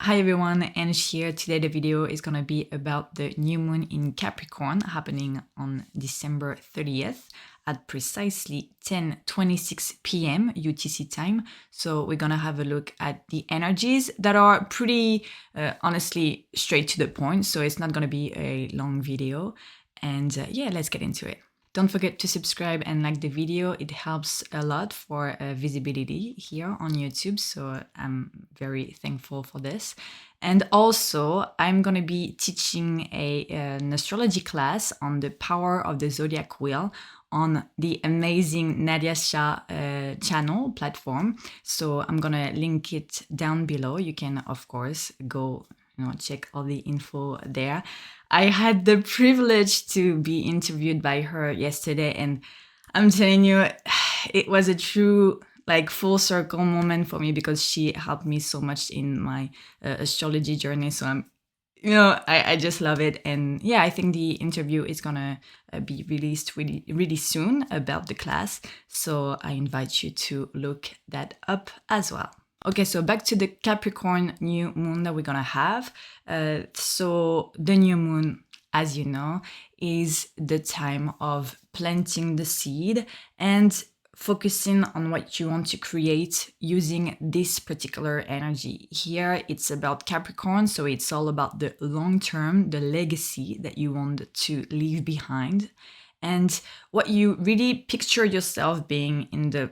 Hi everyone, Ange here. Today the video is gonna be about the new moon in Capricorn happening on December 30th at precisely 10:26 p.m. UTC time. So we're gonna have a look at the energies that are pretty honestly straight to the point. So it's not gonna be a long video. And yeah, let's get into it. Don't forget to subscribe and like the video. It helps a lot for visibility here on YouTube. So I'm very thankful for this. And also, I'm going to be teaching an astrology class on the power of the Zodiac wheel on the amazing Nadia Shah channel platform. So I'm going to link it down below. You can, of course, go check all the info there. I had the privilege to be interviewed by her yesterday, and I'm telling you, it was a true full circle moment for me because she helped me so much in my astrology journey. So I just love it. And yeah, I think the interview is gonna be released really soon about the class. So I invite you to look that up as well. Okay, so back to the Capricorn new moon that we're gonna have. So the new moon, as you know, is the time of planting the seed and focusing on what you want to create using this particular energy. Here, it's about Capricorn, so it's all about the long term, the legacy that you want to leave behind, and what you really picture yourself being in the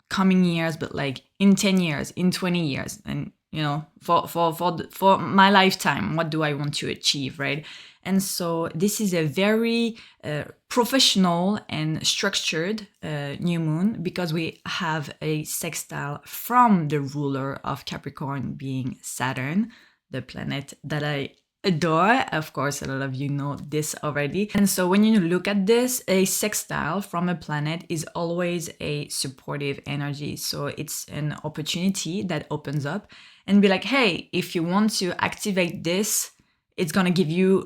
coming years, but in 10 years, in 20 years, and for my lifetime, what do I want to achieve, right? And so this is a very professional and structured new moon because we have a sextile from the ruler of Capricorn being Saturn, the planet that I adore. Of course, a lot of you know this already. And so when you look at this, a sextile from a planet is always a supportive energy. So it's an opportunity that opens up and be like, hey, if you want to activate this, it's going to give you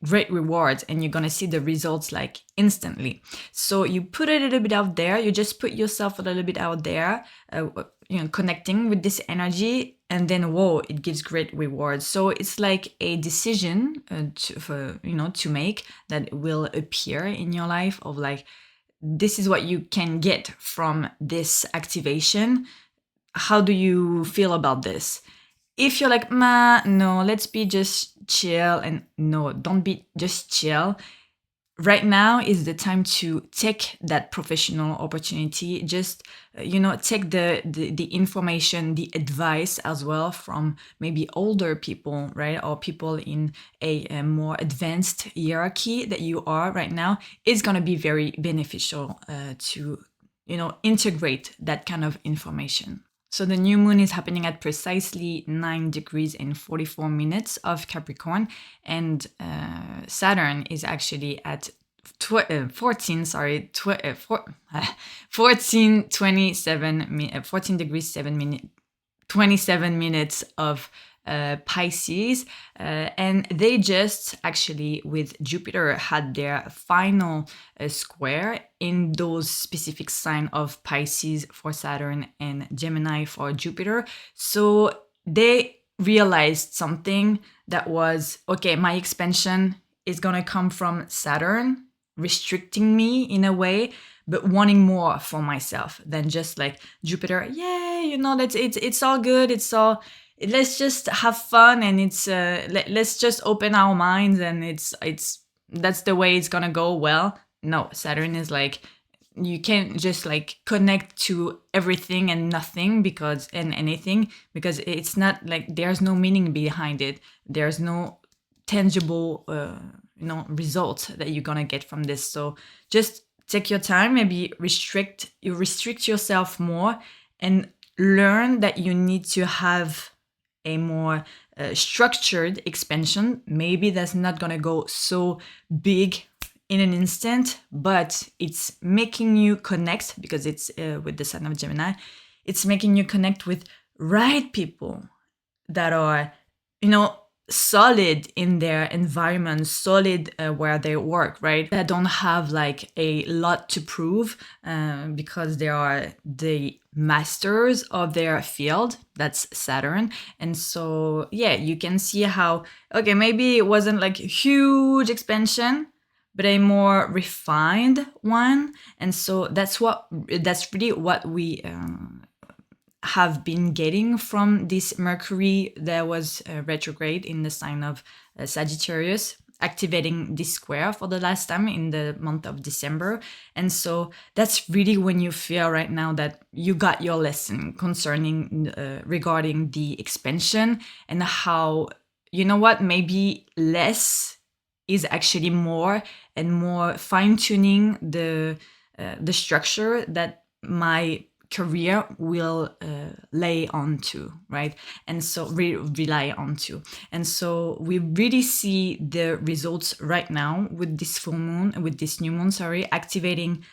great rewards and you're going to see the results instantly. So you put it a little bit out there, you just put yourself a little bit out there, connecting with this energy, and then whoa, it gives great rewards. So it's like a decision to make that will appear in your life of this is what you can get from this activation. How do you feel about this? If you're like, no, let's be just chill, and no, don't be just chill. Right now is the time to take that professional opportunity. Just, take the information, the advice as well from maybe older people, right? Or people in a more advanced hierarchy that you are right now. It's going to be very beneficial to, integrate that kind of information. So the new moon is happening at precisely 9 degrees and 44 minutes of Capricorn, and Saturn is actually at 14 degrees 7 minutes 27 minutes of Pisces, and they just actually with Jupiter had their final square in those specific sign of Pisces for Saturn and Gemini for Jupiter. So they realized something that was, okay, my expansion is gonna come from Saturn restricting me in a way, but wanting more for myself than just Jupiter. Yeah, it's all good. Let's just have fun, and let's just open our minds, and that's the way it's gonna go. Well, no, Saturn is you can't just connect to everything and nothing and anything because it's not there's no meaning behind it. There's no tangible results that you're gonna get from this. So just take your time, maybe restrict yourself more, and learn that you need to have a more structured expansion. Maybe that's not gonna go so big in an instant, but it's making you connect because it's with the sign of Gemini. It's making you connect with right people that are, solid in their environment, solid where they work, right? They don't have like a lot to prove because they are the masters of their field. That's Saturn. And so, yeah, you can see how, okay, maybe it wasn't like a huge expansion, but a more refined one. And so that's really what we have been getting from this Mercury that was retrograde in the sign of Sagittarius, activating this square for the last time in the month of December. And so that's really when you feel right now that you got your lesson concerning regarding the expansion, and how, you know what, maybe less is actually more, and more fine-tuning the structure that my career will lay onto, right? And so rely onto. And so we really see the results right now with this full moon, with this new moon, sorry, activating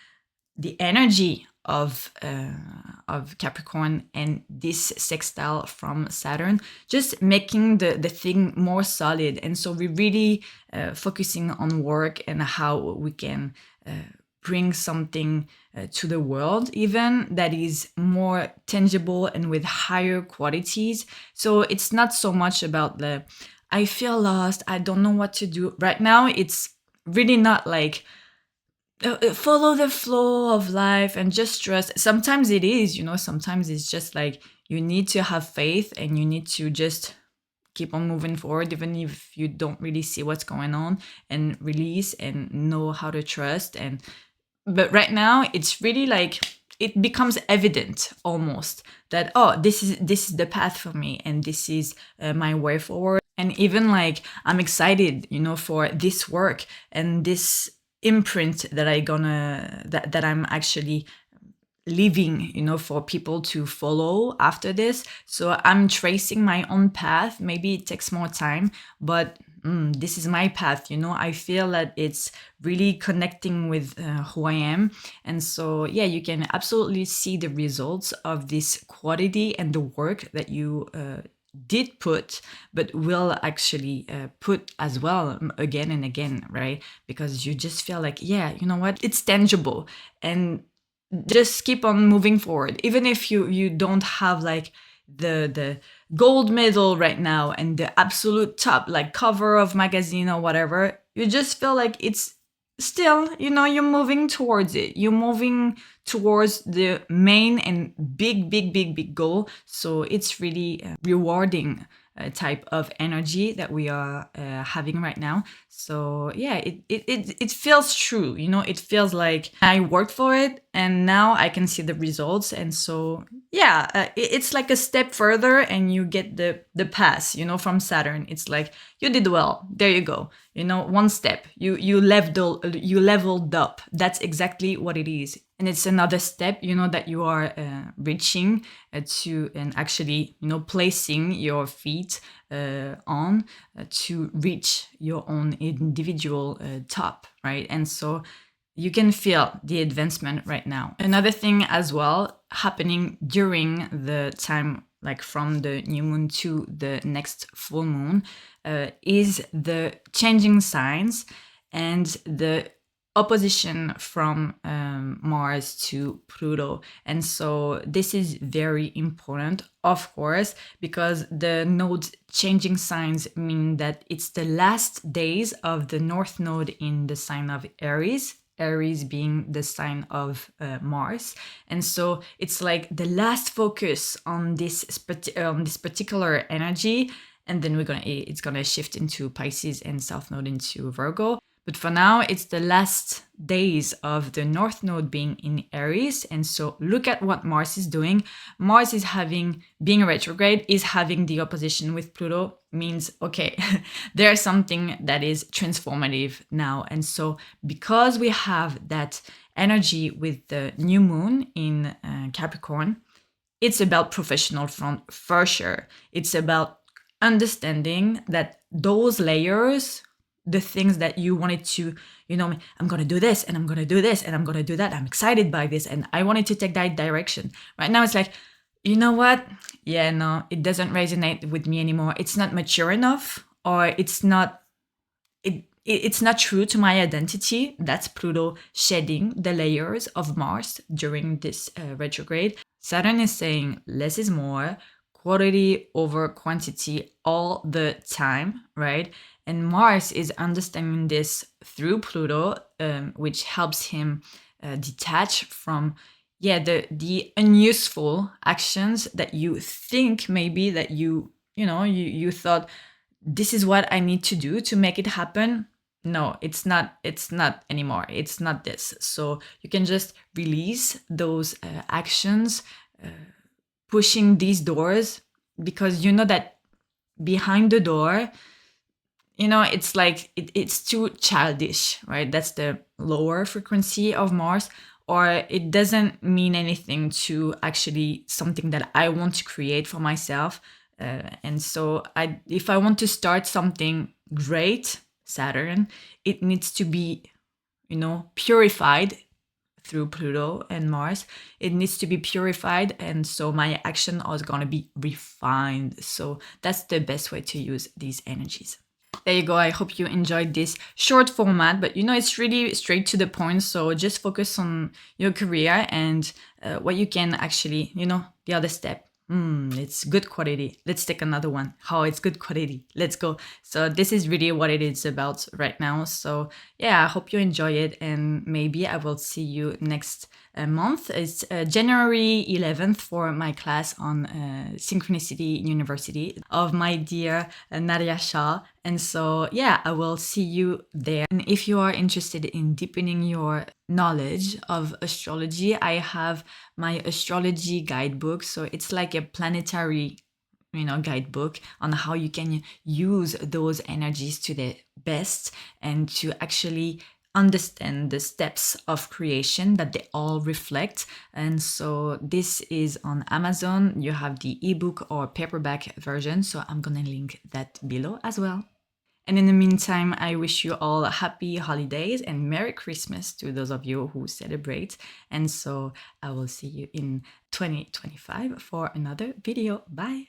the energy of Capricorn and this sextile from Saturn, just making the thing more solid. And so we're really focusing on work and how we can bring something to the world, even that is more tangible and with higher qualities. So it's not so much about the, I feel lost, I don't know what to do. Right now, it's really not like, follow the flow of life and just trust. Sometimes it is, sometimes it's just like you need to have faith and you need to just keep on moving forward, even if you don't really see what's going on, and release and know how to trust. But right now it's really like it becomes evident almost that, oh, this is the path for me, and this is my way forward. And even like I'm excited, for this work and this imprint that that I'm actually leaving, for people to follow after this. So I'm tracing my own path. Maybe it takes more time, but this is my path. I feel that it's really connecting with who I am. And so, yeah, you can absolutely see the results of this quality and the work that you did put, but will actually put as well again and again, right? Because you just feel like, yeah, you know what? It's tangible, and just keep on moving forward. Even if you don't have like the gold medal right now and the absolute top like cover of magazine or whatever, you just feel like it's still, you're moving towards it. You're moving towards the main and big goal. So it's really rewarding type of energy that we are having right now. So yeah, it feels true. It feels like I worked for it and now I can see the results. And so yeah, it's like a step further and you get the pass, from Saturn. It's like you did well. There you go. One step. You leveled up. That's exactly what it is. And it's another step, that you are reaching to, and actually, placing your feet on to reach your own individual top, right? And so you can feel the advancement right now. Another thing as well happening during the time, like from the new moon to the next full moon, is the changing signs and the opposition from Mars to Pluto. And so this is very important, of course, because the nodes changing signs mean that it's the last days of the North Node in the sign of Aries. Aries being the sign of Mars. And so it's like the last focus on this particular energy. And then it's gonna shift into Pisces and South Node into Virgo. But for now, it's the last days of the North Node being in Aries. And so look at what Mars is doing. Mars is being retrograde, is having the opposition with Pluto, means, okay, there's something that is transformative now. And so because we have that energy with the new moon in Capricorn, it's about professional front for sure. It's about understanding that those layers, the things that you wanted to, I'm going to do this and I'm going to do this and I'm going to do that. I'm excited by this and I wanted to take that direction. Right now it's like, you know what? Yeah, no, it doesn't resonate with me anymore. It's not mature enough, or it's not it's not true to my identity. That's Pluto shedding the layers of Mars during this retrograde. Saturn is saying less is more, quality over quantity all the time, right? And Mars is understanding this through Pluto, which helps him detach from the unuseful actions that you think maybe that you thought this is what I need to do to make it happen. No, it's not anymore. It's not this. So you can just release those actions, pushing these doors, because you know that behind the door, it's like it's too childish, right? That's the lower frequency of Mars, or it doesn't mean anything to actually something that I want to create for myself. And so if I want to start something great, Saturn, it needs to be, purified through Pluto and Mars. It needs to be purified. And so my action is going to be refined. So that's the best way to use these energies. There you go. I hope you enjoyed this short format, but it's really straight to the point. So just focus on your career and what you can actually, the other step. It's good quality. Let's take another one. How it's good quality. Let's go. So this is really what it is about right now. So yeah, I hope you enjoy it, and maybe I will see you next month. It's January 11th for my class on Synchronicity University of my dear Nadia Shah. And so yeah, I will see you there. And if you are interested in deepening your knowledge of astrology, I have my astrology guidebook. So it's like a planetary guidebook on how you can use those energies to the best and to actually understand the steps of creation that they all reflect. And so this is on Amazon. You have the ebook or paperback version, so I'm gonna link that below as well. And in the meantime, I wish you all happy holidays and Merry Christmas to those of you who celebrate. And so I will see you in 2025 for another video. Bye.